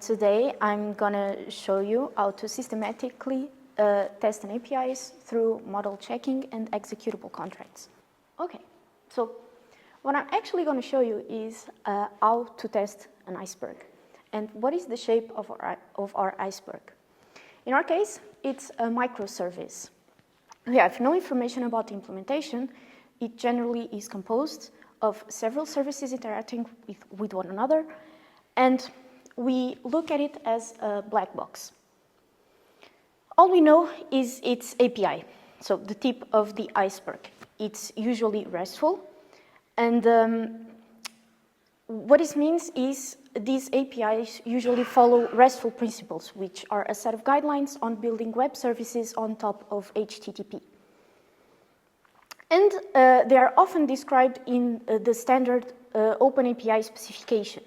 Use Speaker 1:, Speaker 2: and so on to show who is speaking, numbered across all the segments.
Speaker 1: Today, I'm going to show you how to systematically test an APIs through model checking and executable contracts. Okay, so what I'm actually going to show you is how to test an iceberg and what is the shape of our iceberg. In our case, it's a microservice. We have no information about the implementation. It generally is composed of several services interacting with one another, and we look at it as a black box. All we know is its API, so the tip of the iceberg. It's usually RESTful, and what this means is these APIs usually follow RESTful principles, which are a set of guidelines on building web services on top of HTTP. And they are often described in the standard OpenAPI specification,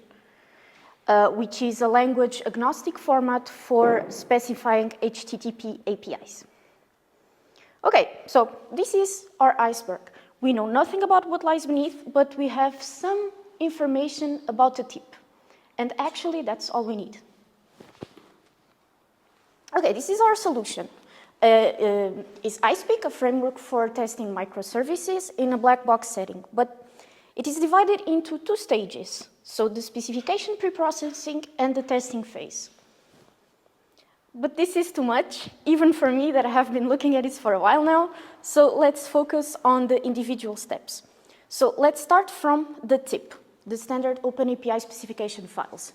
Speaker 1: which is a language-agnostic format for specifying HTTP APIs. Okay, so this is our iceberg. We know nothing about what lies beneath, but we have some information about the tip. And actually, that's all we need. Okay, this is our solution. Is icepeak a framework for testing microservices in a black box setting? But it is divided into two stages. So the specification pre-processing and the testing phase. But this is too much, even for me that I have been looking at this for a while now. So let's focus on the individual steps. So let's start from the tip, the standard OpenAPI specification files.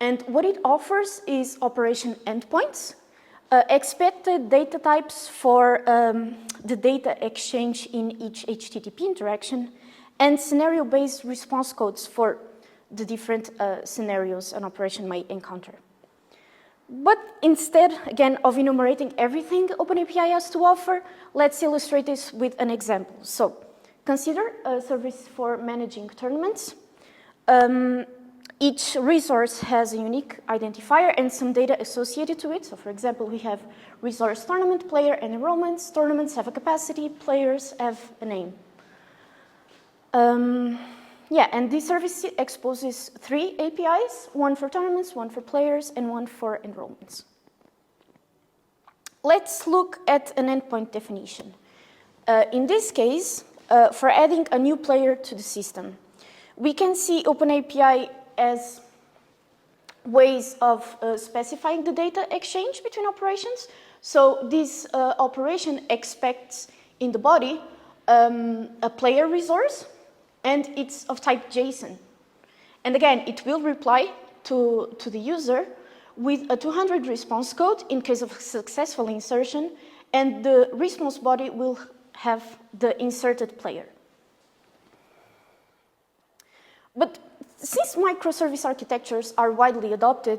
Speaker 1: And what it offers is operation endpoints, expected data types for the data exchange in each HTTP interaction, and scenario-based response codes for the different scenarios an operation may encounter. But instead, again, of enumerating everything OpenAPI has to offer, let's illustrate this with an example. So consider a service for managing tournaments. Each resource has a unique identifier and some data associated to it. So for example, we have resource tournament, player, and enrollments. Tournaments have a capacity, players have a name. And this service exposes 3 APIs, one for tournaments, one for players, and one for enrollments. Let's look at an endpoint definition. In this case, for adding a new player to the system, we can see OpenAPI as ways of specifying the data exchange between operations. So this operation expects in the body a player resource, and it's of type JSON. And again, it will reply to the user with a 200 response code in case of successful insertion, and the response body will have the inserted player. But since microservice architectures are widely adopted,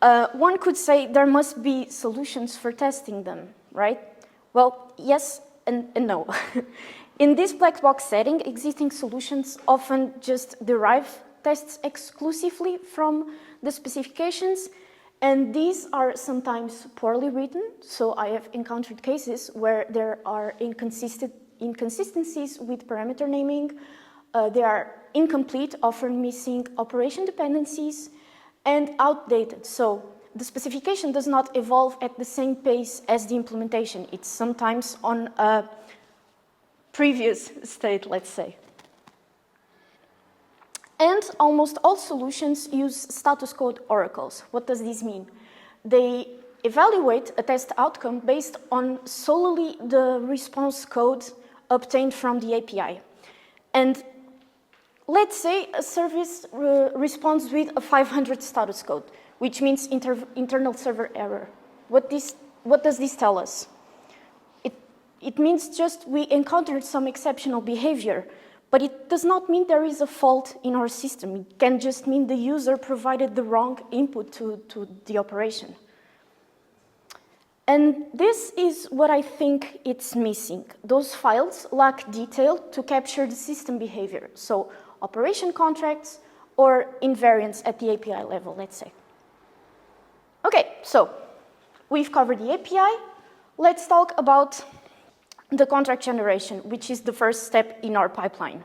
Speaker 1: one could say there must be solutions for testing them, right? Well, yes and no. In this black box setting, existing solutions often just derive tests exclusively from the specifications, and these are sometimes poorly written. So I have encountered cases where there are inconsistencies with parameter naming. They are incomplete, often missing operation dependencies, and outdated. So the specification does not evolve at the same pace as the implementation. It's sometimes on a previous state, let's say. And almost all solutions use status code oracles. What does this mean? They evaluate a test outcome based on solely the response code obtained from the API. And let's say a service responds with a 500 status code, which means internal server error. What does this tell us? It means just we encountered some exceptional behavior, but it does not mean there is a fault in our system. It can just mean the user provided the wrong input to the operation. And this is what I think it's missing. Those files lack detail to capture the system behavior. So operation contracts or invariants at the API level, let's say. Okay, so we've covered the API. Let's talk about the contract generation, which is the first step in our pipeline.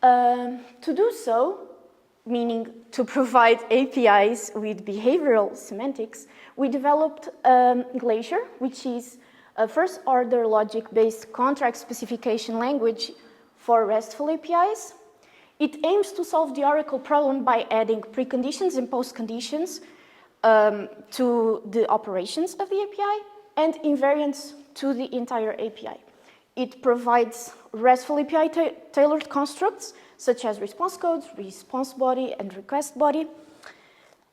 Speaker 1: To do so, meaning to provide APIs with behavioral semantics, we developed Glacier, which is a first-order logic-based contract specification language for RESTful APIs. It aims to solve the Oracle problem by adding preconditions and postconditions to the operations of the API and invariants to the entire API. It provides RESTful API tailored constructs such as response codes, response body, and request body.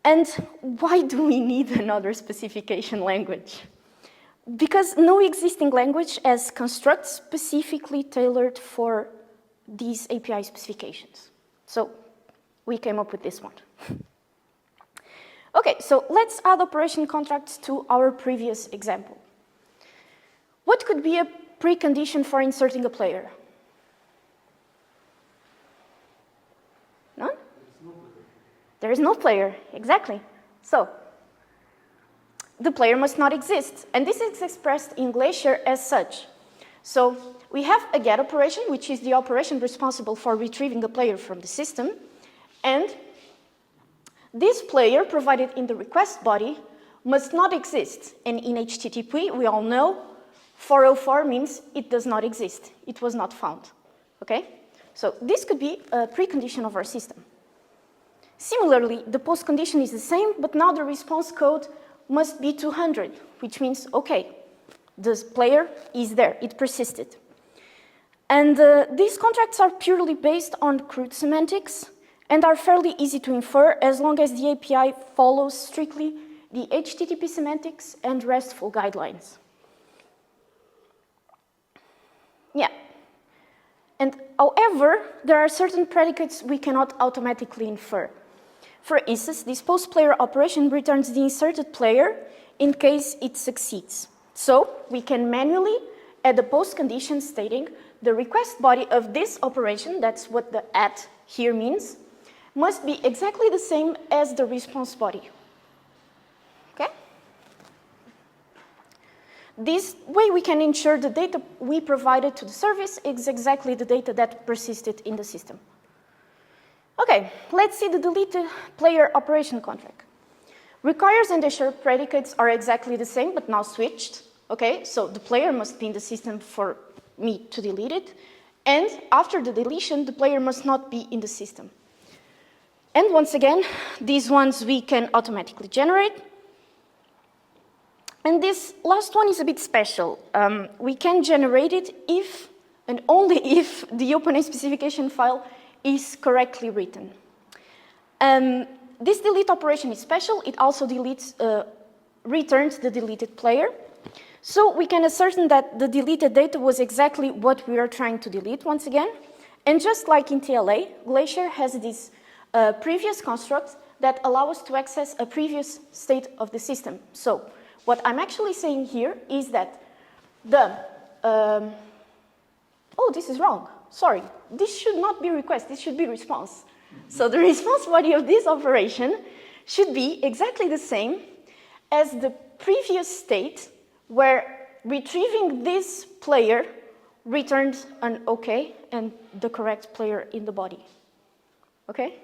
Speaker 1: And why do we need another specification language? Because no existing language has constructs specifically tailored for these API specifications. So we came up with this one. Okay, so let's add operation contracts to our previous example. What could be a precondition for inserting a player? None? There is no player, exactly. So the player must not exist, and this is expressed in Glacier as such. So we have a get operation, which is the operation responsible for retrieving a player from the system, and this player provided in the request body must not exist. And in HTTP, we all know 404 means it does not exist. It was not found, okay? So this could be a precondition of our system. Similarly, the post condition is the same, but now the response code must be 200, which means, okay, this player is there, it persisted. And these contracts are purely based on CRUD semantics and are fairly easy to infer as long as the API follows strictly the HTTP semantics and RESTful guidelines. Yeah. And however, there are certain predicates we cannot automatically infer. For instance, this post-player operation returns the inserted player in case it succeeds. So we can manually add a post condition stating the request body of this operation, that's what the at here means, must be exactly the same as the response body. Okay? This way we can ensure the data we provided to the service is exactly the data that persisted in the system. Okay, let's see the deleted player operation contract. Requires and assure predicates are exactly the same, but now switched. Okay, so the player must be in the system for me to delete it. And after the deletion, the player must not be in the system. And once again, these ones we can automatically generate. And this last one is a bit special. We can generate it if and only if the OpenA specification file is correctly written. This delete operation is special. It also returns the deleted player. So we can ascertain that the deleted data was exactly what we are trying to delete once again. And just like in TLA, Glacier has these previous constructs that allow us to access a previous state of the system. So what I'm actually saying here is that the, oh, this is wrong. Sorry, this should not be request, this should be response. So the response body of this operation should be exactly the same as the previous state where retrieving this player returned an OK and the correct player in the body. Okay?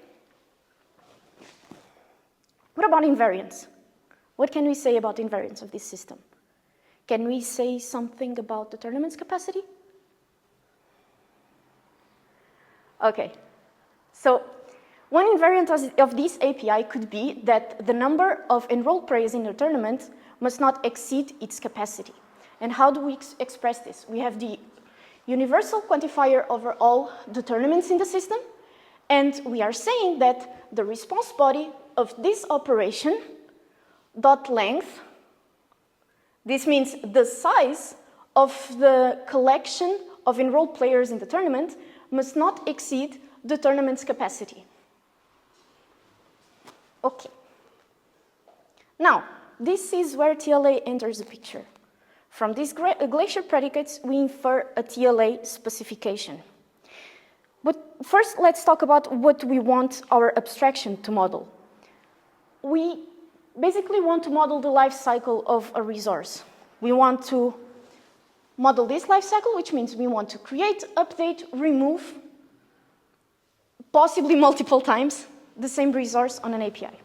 Speaker 1: What about invariance? What can we say about invariance of this system? Can we say something about the tournament's capacity? Okay, so one invariant of this API could be that the number of enrolled players in the tournament must not exceed its capacity. And how do we express this? We have the universal quantifier over all the tournaments in the system, and we are saying that the response body of this operation dot length, this means the size of the collection of enrolled players in the tournament must not exceed the tournament's capacity. Okay. Now, this is where TLA enters the picture. From these Glacier predicates, we infer a TLA specification. But first, let's talk about what we want our abstraction to model. We basically want to model the life cycle of a resource. We want to model this life cycle, which means we want to create, update, remove, possibly multiple times, the same resource on an API.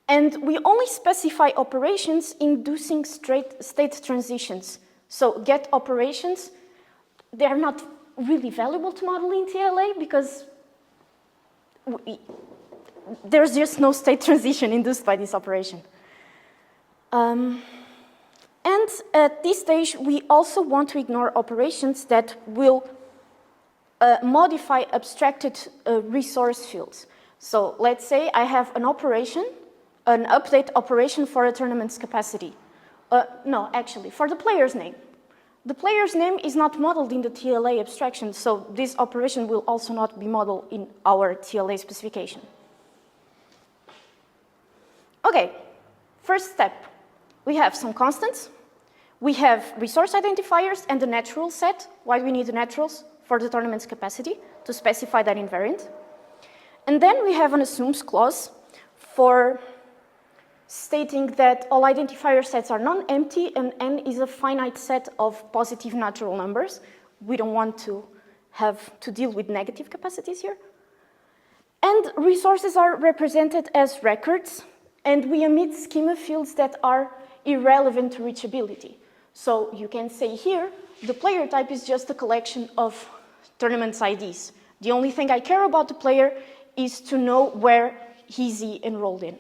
Speaker 1: And we only specify operations inducing straight state transitions. So get operations, they are not really valuable to model in TLA because there's just no state transition induced by this operation. And at this stage, we also want to ignore operations that will modify abstracted resource fields. So let's say I have an operation, an update operation for a tournament's capacity. No, actually, for the player's name. The player's name is not modeled in the TLA abstraction, so this operation will also not be modeled in our TLA specification. Okay, first step. We have some constants. We have resource identifiers and the natural set. Why do we need the naturals? For the tournament's capacity, to specify that invariant. And then we have an assumes clause for stating that all identifier sets are non-empty and n is a finite set of positive natural numbers. We don't want to have to deal with negative capacities here. And resources are represented as records, and we emit schema fields that are irrelevant to reachability. So you can say here, the player type is just a collection of tournaments IDs. The only thing I care about the player is to know where he's enrolled in.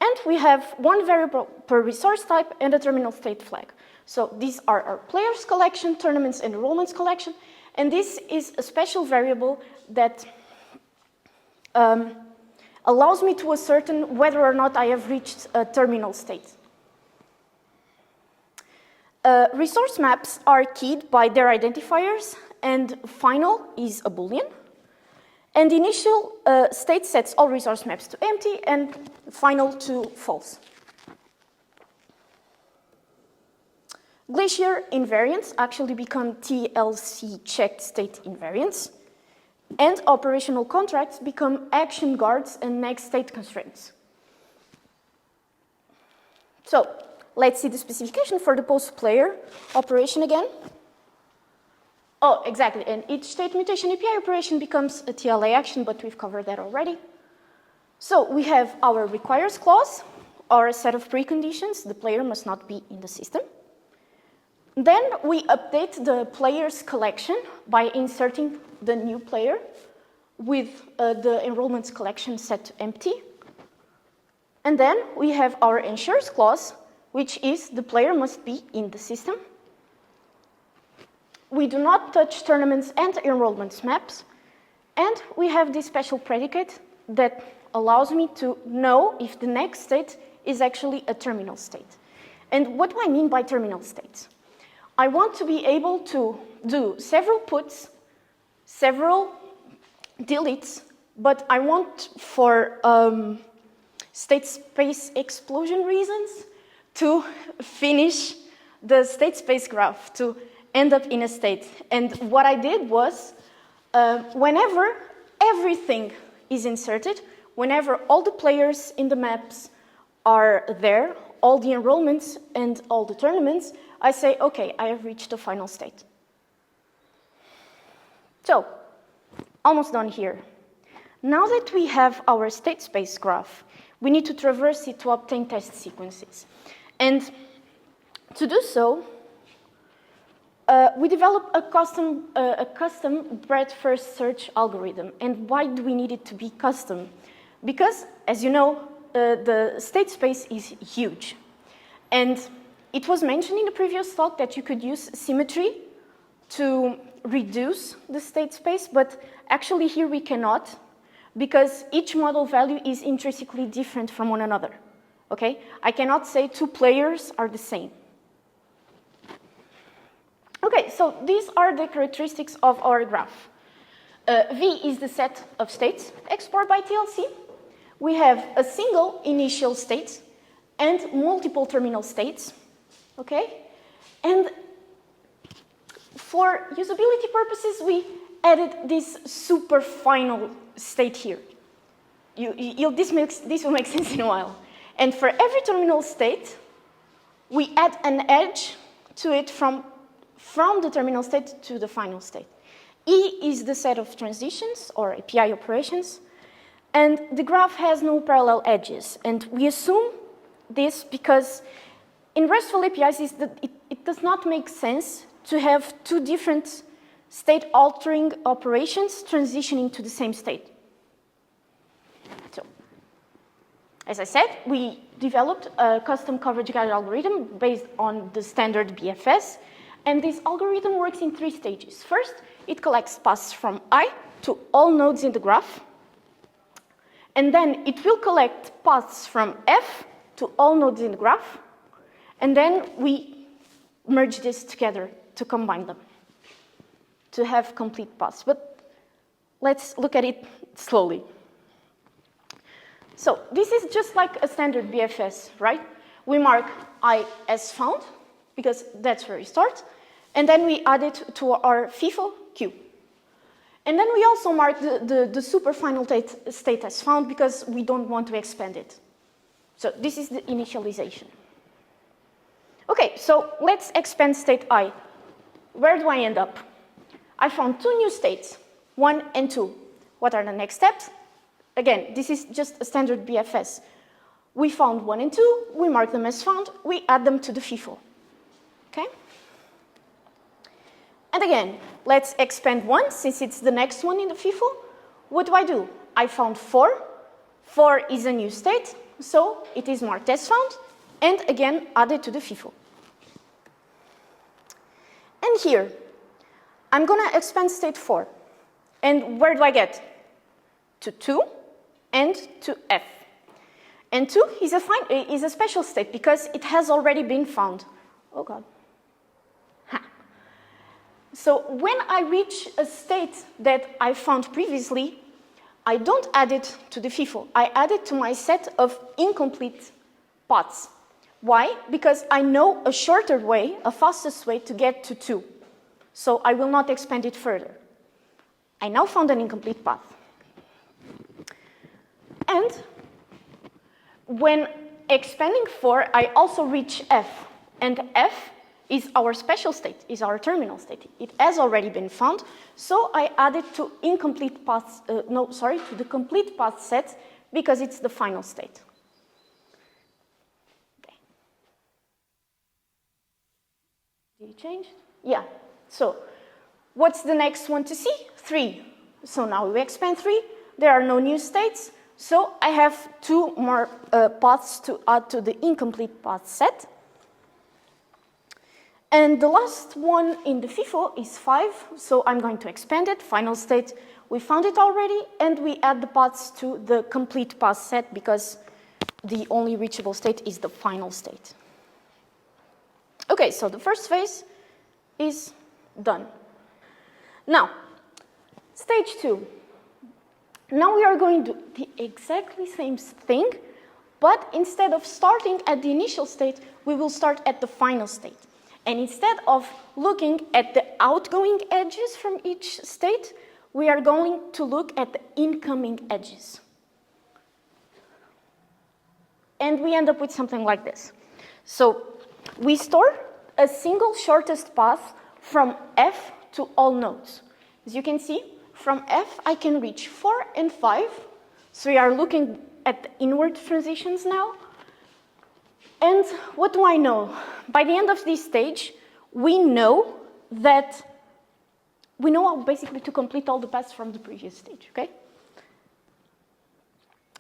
Speaker 1: And we have one variable per resource type and a terminal state flag. So these are our players collection, tournaments and enrollments collection, and this is a special variable that allows me to ascertain whether or not I have reached a terminal state. Resource maps are keyed by their identifiers, and final is a Boolean. And initial state sets all resource maps to empty and final to false. Glacier invariants actually become TLC checked state invariants. And operational contracts become action guards and next state constraints. So let's see the specification for the post-player operation again. Oh, exactly, and each state mutation API operation becomes a TLA action, but we've covered that already. So we have our requires clause, or a set of preconditions. The player must not be in the system. Then we update the player's collection by inserting the new player with the enrollments collection set to empty. And then we have our ensures clause, which is the player must be in the system. We do not touch tournaments and enrollments maps. And we have this special predicate that allows me to know if the next state is actually a terminal state. And what do I mean by terminal states? I want to be able to do several puts, several deletes, but I want, for state space explosion reasons, to finish the state space graph, to end up in a state. And what I did was, whenever everything is inserted, whenever all the players in the maps are there, all the enrollments and all the tournaments, I say, okay, I have reached the final state. So, almost done here. Now that we have our state space graph, we need to traverse it to obtain test sequences. And to do so, we develop a custom breadth-first search algorithm. And why do we need it to be custom? Because, as you know, the state space is huge. And it was mentioned in the previous talk that you could use symmetry to reduce the state space, but actually here we cannot, because each model value is intrinsically different from one another, okay? I cannot say two players are the same. Okay, so these are the characteristics of our graph. V is the set of states exported by TLC. We have a single initial state and multiple terminal states, okay? And for usability purposes, we added this super final state here. This will make sense in a while. And for every terminal state, we add an edge to it from the terminal state to the final state. E is the set of transitions or API operations, and the graph has no parallel edges. And we assume this because in RESTful APIs, it does not make sense to have two different state-altering operations transitioning to the same state. So, as I said, we developed a custom coverage guided algorithm based on the standard BFS, and this algorithm works in 3 stages. First, it collects paths from I to all nodes in the graph, and then it will collect paths from F to all nodes in the graph, and then we merge this together to combine them, to have complete paths. But let's look at it slowly. So this is just like a standard BFS, right? We mark I as found, because that's where we start, and then we add it to our FIFO queue. And then we also mark the super final state as found, because we don't want to expand it. So this is the initialization. Okay, so let's expand state I. Where do I end up? I found 2 new states, 1 and 2. What are the next steps? Again, this is just a standard BFS. We found 1 and 2, we mark them as found, we add them to the FIFO. Okay? And again, let's expand 1, since it's the next one in the FIFO. What do? I found 4. 4 is a new state, so it is marked as found, and again, added to the FIFO. And here, I'm going to expand state 4. And where do I get? To 2 and to F. And 2 is a special state because it has already been found. Oh, God. Ha. So when I reach a state that I found previously, I don't add it to the FIFO. I add it to my set of incomplete paths. Why? Because I know a shorter way, a fastest way to get to 2. So I will not expand it further. I now found an incomplete path. And when expanding 4, I also reach F. And F is our special state, is our terminal state. It has already been found, so I add it to incomplete paths, to the complete path set, because it's the final state. Okay. Did it change? Yeah. So what's the next one to see? 3. So now we expand 3. There are no new states. So I have 2 more paths to add to the incomplete path set. And the last one in the FIFO is 5. So I'm going to expand it. Final state, we found it already. And we add the paths to the complete path set because the only reachable state is the final state. Okay, so the first phase is done. Now, stage 2. Now we are going to do the exactly same thing, but instead of starting at the initial state, we will start at the final state. And instead of looking at the outgoing edges from each state, we are going to look at the incoming edges. And we end up with something like this. So we store a single shortest path from F to all nodes. As you can see, from F, I can reach 4 and 5. So we are looking at the inward transitions now. And what do I know? By the end of this stage, we know how basically to complete all the paths from the previous stage, okay?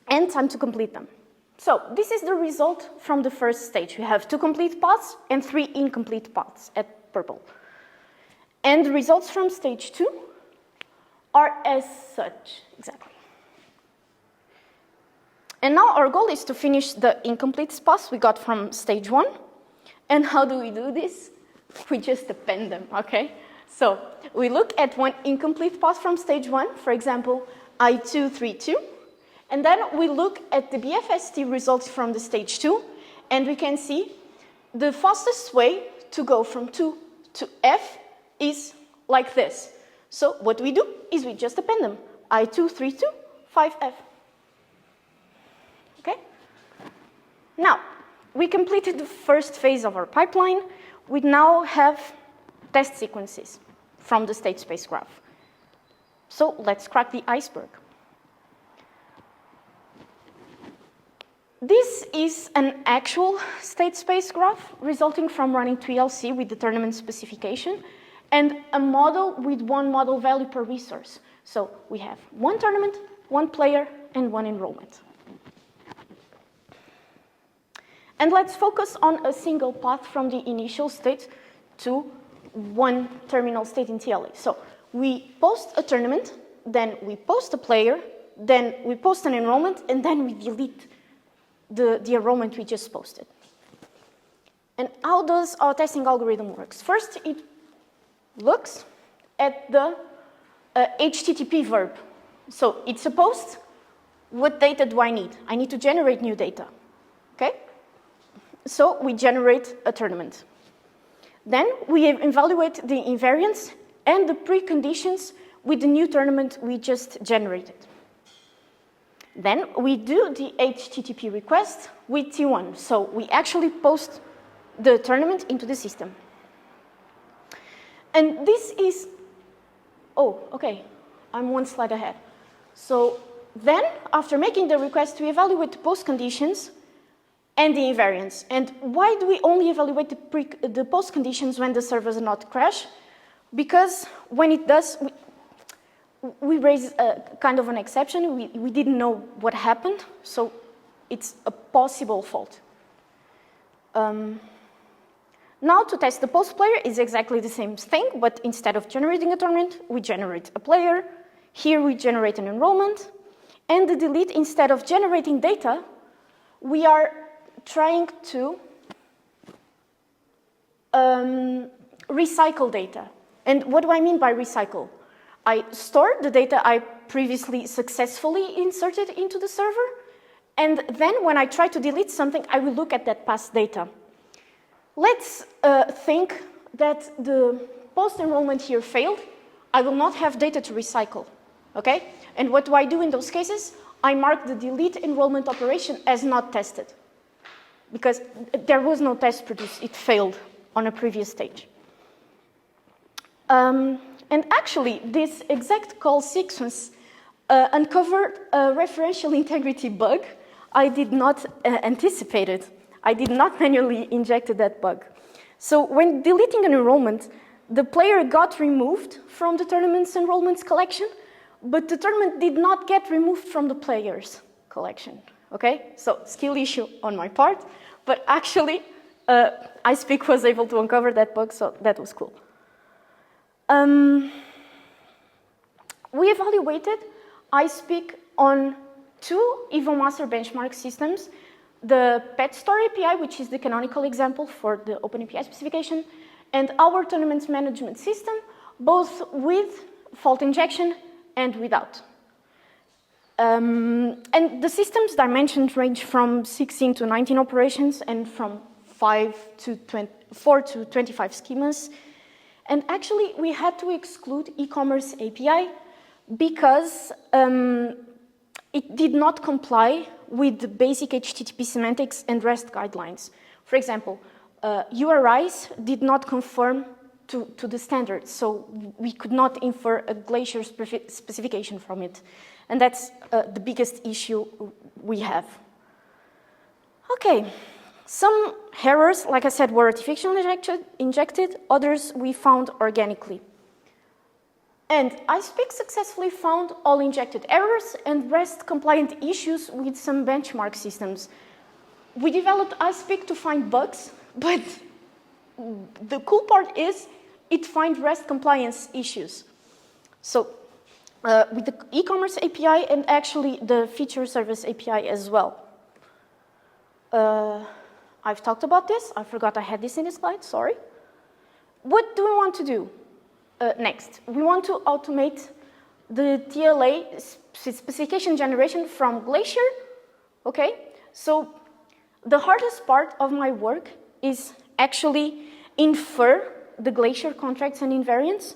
Speaker 1: And time to complete them. So this is the result from the first stage. We have 2 complete paths and 3 incomplete paths at purple. And the results from stage 2 are as such, exactly. And now our goal is to finish the incomplete paths we got from stage 1. And how do we do this? We just append them, okay? So we look at one incomplete path from stage 1, for example, I232. And then we look at the BFST results from the stage 2, and we can see the fastest way to go from 2 to F is like this. So what we do is we just append them. I232, 5F. Okay? Now, we completed the first phase of our pipeline. We now have test sequences from the state space graph. So let's crack the iceberg. This is an actual state space graph resulting from running 2LC with the tournament specification and a model with one model value per resource. So we have one tournament, one player, and one enrollment. And let's focus on a single path from the initial state to one terminal state in TLA. So we post a tournament, then we post a player, then we post an enrollment, and then we delete the enrollment we just posted. And how does our testing algorithm work? First, it looks at the HTTP verb. So it's a post. What data do I need? I need to generate new data. Okay? So we generate a tournament. Then we evaluate the invariance and the preconditions with the new tournament we just generated. Then we do the HTTP request with T1. So we actually post the tournament into the system. And this is, oh, okay, I'm one slide ahead. So then, after making the request, we evaluate the post conditions and the invariance. And why do we only evaluate the post conditions when the server does not crash? Because when it does, we raise a kind of an exception. We didn't know what happened, so it's a possible fault. Now to test the post player is exactly the same thing, but instead of generating a tournament, we generate a player. Here we generate an enrollment. And the delete, instead of generating data, we are trying to recycle data. And what do I mean by recycle? I store the data I previously successfully inserted into the server, and then when I try to delete something, I will look at that past data. Let's think that the post-enrollment here failed. I will not have data to recycle, okay? And what do I do in those cases? I mark the delete enrollment operation as not tested, because there was no test produced. It failed on a previous stage. And actually, this exact call sequence uncovered a referential integrity bug. I did not anticipate it. I did not manually inject that bug. So when deleting an enrollment, the player got removed from the tournament's enrollments collection, but the tournament did not get removed from the player's collection, okay? So skill issue on my part, but actually, iSpeak was able to uncover that bug, so that was cool. We evaluated iSpeak on two EvoMaster benchmark systems, the PetStore API, which is the canonical example for the OpenAPI specification, and our tournament management system, both with fault injection and without. And the system's dimensions range from 16 to 19 operations and from 4 to 25 schemas. And actually, we had to exclude e-commerce API because it did not comply with the basic HTTP semantics and REST guidelines. For example, URIs did not conform to the standards, so we could not infer a Glacier specification from it. And that's the biggest issue we have. Okay, some errors, like I said, were artificially injected, others we found organically. And iSpeak successfully found all injected errors and REST-compliant issues with some benchmark systems. We developed iSpeak to find bugs, but the cool part is it finds REST compliance issues. So with the e-commerce API and actually the feature service API as well. I've talked about this. I forgot I had this in the slide, sorry. What do we want to do next? We want to automate the TLA specification generation from Glacier, okay? So the hardest part of my work is actually infer the Glacier contracts and invariants.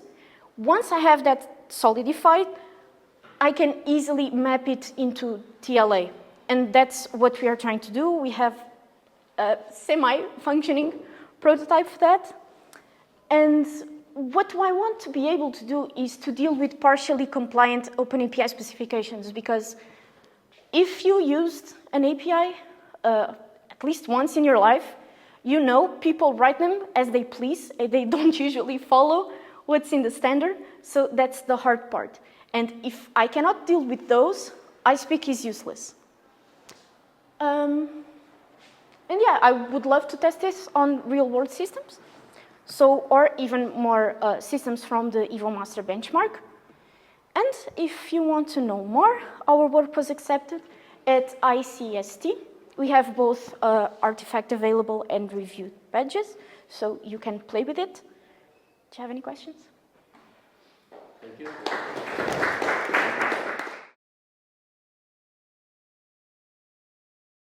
Speaker 1: Once I have that solidified, I can easily map it into TLA. And that's what we are trying to do. We have a semi-functioning prototype for that. And what I want to be able to do is to deal with partially compliant OpenAPI specifications, because if you used an API at least once in your life, you know people write them as they please, and they don't usually follow what's in the standard, so that's the hard part. And if I cannot deal with those, iSpeak is useless. And yeah, I would love to test this on real-world systems, or even more systems from the EvoMaster benchmark. And if you want to know more, our work was accepted at ICST. We have both artifact available and reviewed badges, so you can play with it. Do you have any questions?
Speaker 2: Thank you.